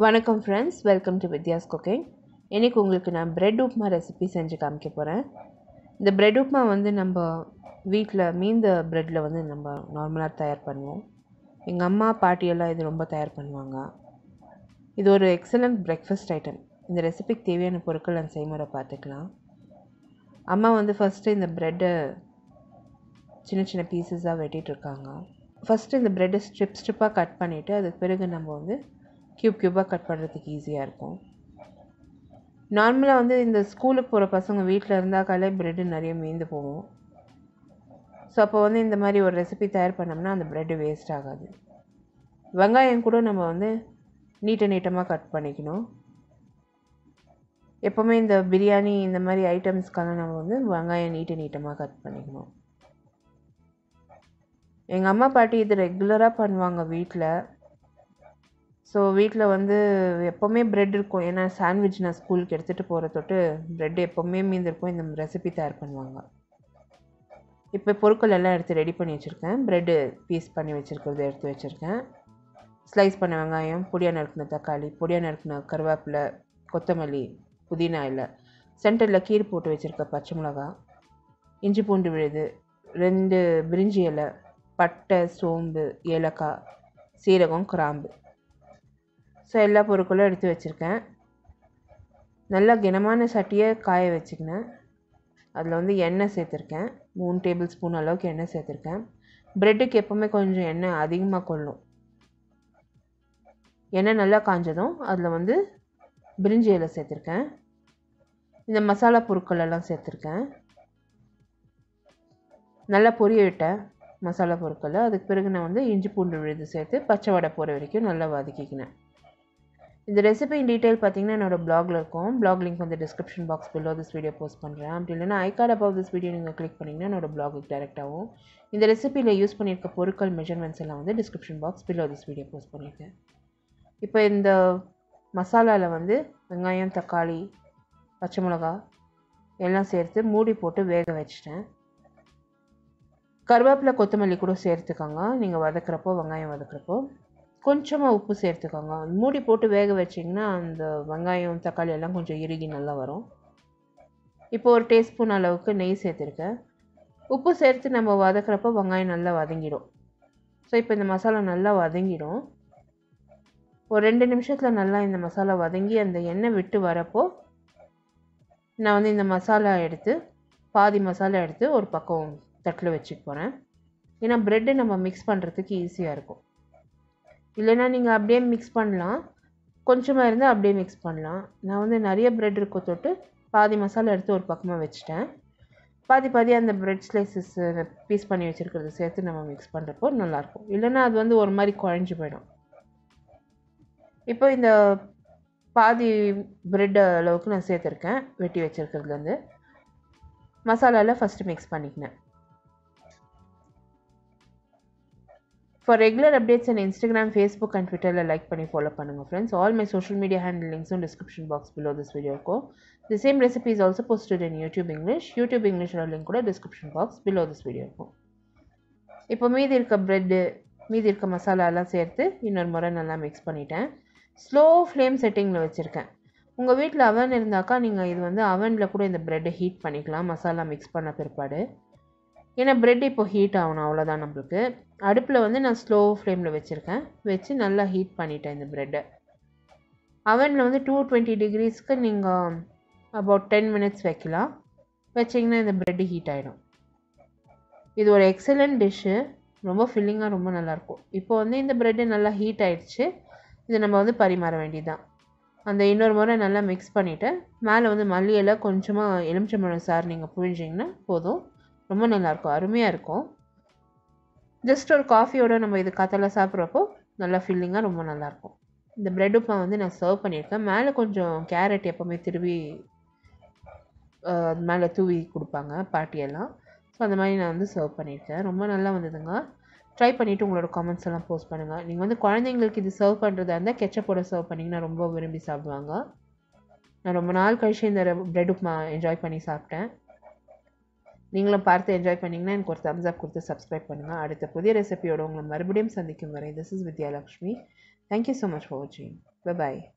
வணக்கம் friends, welcome to Vidya's cooking. இன்றைக்கி உங்களுக்கு நான் பிரெட் உப்மா ரெசிபி செஞ்சு காமிக்க போகிறேன். இந்த பிரெட் உப்மா வந்து நம்ம வீட்டில் மீந்த ப்ரெட்டில் வந்து நம்ம நார்மலாக தயார் பண்ணுவோம். எங்கள் அம்மா பாட்டியெல்லாம் இது ரொம்ப தயார் பண்ணுவாங்க. இது ஒரு எக்ஸலண்ட் பிரேக்ஃபாஸ்ட் ஐட்டம். இந்த ரெசிபிக்கு தேவையான பொருட்கள் நான் செய்முறை பார்த்துக்கலாம். அம்மா வந்து ஃபஸ்ட்டு இந்த ப்ரெட்டை சின்ன சின்ன பீசஸாக வெட்டிகிட்ருக்காங்க. ஃபஸ்ட்டு இந்த ப்ரெட்டை ஸ்ட்ரிப்பாக கட் பண்ணிவிட்டு அதுக்கு பிறகு நம்ம வந்து க்யூபாக கட் பண்ணுறதுக்கு ஈஸியாக இருக்கும். நார்மலாக வந்து இந்த ஸ்கூலுக்கு போகிற பசங்க வீட்டில் இருந்தாக்காலே ப்ரெட்டு நிறைய மீந்து போகும். ஸோ அப்போ வந்து இந்த மாதிரி ஒரு ரெசிபி தயார் பண்ணோம்னா அந்த ப்ரெட்டு வேஸ்ட் ஆகாது. வெங்காயம் கூட நம்ம வந்து நீட்டமாக கட் பண்ணிக்கணும். எப்போவுமே இந்த பிரியாணி இந்த மாதிரி ஐட்டம்ஸ்க்கெல்லாம் நம்ம வந்து வெங்காயம் நீட்டமாக கட் பண்ணிக்கணும். எங்கள் அம்மா பாட்டி இது ரெகுலராக பண்ணுவாங்க வீட்டில். ஸோ வீட்டில் வந்து எப்போவுமே ப்ரெட் இருக்கும். ஏன்னா சாண்ட்விச் நான் ஸ்கூலுக்கு எடுத்துகிட்டு போகிற தொட்டு ப்ரெட் எப்போவுமே மீந்திருக்கும். இந்த ரெசிபி தயார் பண்ணுவாங்க. இப்போ பொருட்கள் எல்லாம் எடுத்து ரெடி பண்ணி வச்சுருக்கேன். ப்ரெட்டு பீஸ் பண்ணி வச்சுருக்கிறது எடுத்து வச்சுருக்கேன். ஸ்லைஸ் பண்ண வெங்காயம், பொடியாக நறுக்கின தக்காளி, பொடியாக நறுக்கின கருவேப்பிலை, கொத்தமல்லி, புதினா இலை, சென்டரில் கீரை போட்டு வச்சுருக்க பச்சை மிளகா, இஞ்சி பூண்டு விழுது, 2 பிரிஞ்சி இலை, பட்டை, சோம்பு, ஏலக்காய், சீரகம், கிராம்பு. ஸோ எல்லா பொருட்களும் எடுத்து வச்சுருக்கேன். நல்லா கனமான சட்டியை காய வச்சுக்கினேன். அதில் வந்து எண்ணெய் சேர்த்துருக்கேன். 3 டேபிள் ஸ்பூன் அளவுக்கு எண்ணெய் சேர்த்துருக்கேன். ப்ரெட்டுக்கு எப்போவுமே கொஞ்சம் எண்ணெய் அதிகமாக கொள்ளும். எண்ணெய் நல்லா காஞ்சதும் அதில் வந்து பிரிஞ்சி இலை சேர்த்துருக்கேன். இந்த மசாலா பொருட்கள் எல்லாம் சேர்த்துருக்கேன். நல்லா பொரிய விட்டேன் மசாலா பொருட்களை. அதுக்கு பிறகு நான் வந்து இஞ்சி பூண்டு விழுது சேர்த்து பச்சை வடை போகிற வரைக்கும் நல்லா வதக்கிக்கினேன். இந்த ரெசிபி இன் டீட்டெயில் பார்த்தீங்கன்னா என்னோடய ப்ளாகில் இருக்கும். ப்ளாக் லிங்க் வந்து description box below this video post பண்ணுறேன். அப்படி இல்லைனா ஐ கார்ட் அபவ் திஸ் வீடியோ நீங்கள் கிளிக் பண்ணிங்கன்னா என்னோடய ப்ளாகுக்கு டேரெக்ட் ஆகும். இந்த ரெசிபியில் யூஸ் பண்ணியிருக்க பொருட்கள் மெஷர்மெண்ட்ஸ் எல்லாம் வந்து description box below this video post பண்ணியிருக்கேன். இப்போ இந்த மசாலாவில் வந்து வெங்காயம், தக்காளி, பச்சை மிளகா எல்லாம் சேர்த்து மூடி போட்டு வேக வச்சிட்டேன். கருவேப்பிலை, கொத்தமல்லி கூட சேர்த்துக்கோங்க. நீங்கள் வதக்குறப்போ, வெங்காயம் வதக்குறப்போ கொஞ்சமாக உப்பு சேர்த்துக்கோங்க. மூடி போட்டு வேக வச்சிங்கன்னா அந்த வெங்காயம், தக்காளி எல்லாம் கொஞ்சம் இறுகி நல்லா வரும். இப்போ ஒரு டீஸ்பூன் அளவுக்கு நெய் சேர்த்துருக்கேன். உப்பு சேர்த்து நம்ம வதக்குறப்போ வெங்காயம் நல்லா வதங்கிடும். ஸோ இப்போ இந்த மசாலா நல்லா வதங்கிடும். ஒரு 2 நிமிஷத்தில் நல்லா இந்த மசாலா வதங்கி அந்த எண்ணெய் விட்டு வரப்போ நான் வந்து இந்த மசாலா எடுத்து பாதி மசாலா எடுத்து ஒரு பக்கம் தட்டில் வச்சுக்க போகிறேன். ஏன்னா ப்ரெட்டு நம்ம மிக்ஸ் பண்ணுறதுக்கு ஈஸியாக இருக்கும். இல்லைனா நீங்கள் அப்படியே மிக்ஸ் பண்ணலாம். கொஞ்சமாக இருந்தால் அப்படியே மிக்ஸ் பண்ணலாம். நான் வந்து நிறைய ப்ரெட் இருக்க தொட்டு பாதி மசாலா எடுத்து ஒரு பக்கமாக வச்சுட்டேன். பாதி அந்த ப்ரெட் ஸ்லைசஸ் பீஸ் பண்ணி வச்சுருக்கிறத சேர்த்து நம்ம மிக்ஸ் பண்ணுறப்போ நல்லாயிருக்கும். இல்லைனா அது வந்து ஒரு மாதிரி குழஞ்சி போயிடும். இப்போ இந்த பாதி ப்ரெட் அளவுக்கு நான் சேர்த்துருக்கேன். வெட்டி வச்சுருக்கிறதுலேருந்து மசாலாவில் ஃபஸ்ட்டு மிக்ஸ் பண்ணிக்கினேன். For regular updates on Instagram, Facebook and Twitter, like பண்ணி follow பண்ணுங்க friends. All my social media handle links in description box below this video இருக்கும். The same recipe is also posted in YouTube English. YouTube English link கூட description box below this video இருக்கும். இப்போ மீதி இருக்க bread, மீதி இருக்க மசாலா எல்லாம் சேர்த்து இன்னொரு முறை நல்லா மிக்ஸ் பண்ணிட்டேன். ஸ்லோ ஃப்ளேம் செட்டிங்கில் வச்சுருக்கேன். உங்கள் வீட்டில் அவன் இருந்தாக்கா நீங்கள் இது வந்து அவனில் கூட இந்த ப்ரெட்டை ஹீட் பண்ணிக்கலாம் மசாலா மிக்ஸ் பண்ண பிற்பாடு. ஏன்னா ப்ரெட் இப்போ ஹீட் ஆகணும், அவ்வளோதான் நம்மளுக்கு. அடுப்பில் வந்து நான் ஸ்லோ ஃப்ளேமில் வச்சுருக்கேன். வச்சு நல்லா ஹீட் பண்ணிட்டேன் இந்த ப்ரெட்டை. அவனில் வந்து 220 டிகிரிஸ்க்கு நீங்கள் அபவுட் 10 மினிட்ஸ் வைக்கலாம். வச்சிங்கன்னா இந்த ப்ரெட்டு ஹீட் ஆகிடும். இது ஒரு எக்ஸலண்ட் டிஷ்ஷு. ரொம்ப ஃபில்லிங்காக ரொம்ப நல்லாயிருக்கும். இப்போ வந்து இந்த ப்ரெட்டு நல்லா ஹீட் ஆகிடுச்சு. இது நம்ம வந்து பரிமாற வேண்டியதுதான். அந்த இன்னொரு முறை நல்லா மிக்ஸ் பண்ணிவிட்டு மேலே வந்து மல்லி இலை, கொஞ்சமாக எலுமிச்சம்பழம் சாறு நீங்கள் புழிஞ்சிங்கன்னா போதும். ரொம்ப நல்லாயிருக்கும், அருமையாக இருக்கும். ஜஸ்ட் ஒரு காஃபியோடு நம்ம இது காத்தால சாப்பிட்றப்போ நல்லா ஃபில்லிங்காக ரொம்ப நல்லாயிருக்கும். இந்த ப்ரெட் உப்மா வந்து நான் சர்வ் பண்ணியிருக்கேன். மேலே கொஞ்சம் கேரட் எப்போவுமே திருவி மேலே தூவி கொடுப்பாங்க பாட்டியெல்லாம். ஸோ அந்த மாதிரி நான் வந்து சர்வ் பண்ணியிருக்கேன். ரொம்ப நல்லா வந்ததுங்க. ட்ரை பண்ணிவிட்டு உங்களோட காமெண்ட்ஸ் எல்லாம் போஸ்ட் பண்ணுங்கள். நீங்கள் வந்து குழந்தைங்களுக்கு இது சர்வ் பண்ணுறதா இருந்தால் கெச்சப்போட சர்வ் பண்ணிங்கன்னா ரொம்ப விரும்பி சாப்பிடுவாங்க. நான் ரொம்ப நாள் கழிச்சு இந்த ப்ரெட் உப்மா என்ஜாய் பண்ணி சாப்பிட்டேன். நீங்களும் பார்த்து என்ஜாய் பண்ணிங்கன்னா எனக்கு ஒரு தம்ஸ் அப் கொடுத்து சப்ஸ்கிரைப் பண்ணுங்கள். அடுத்த புதிய ரெசிபியோடு உங்களை மறுபடியும் சந்திக்கும் வரை this is Vidyalakshmi. Thank you so much for watching. Bye bye.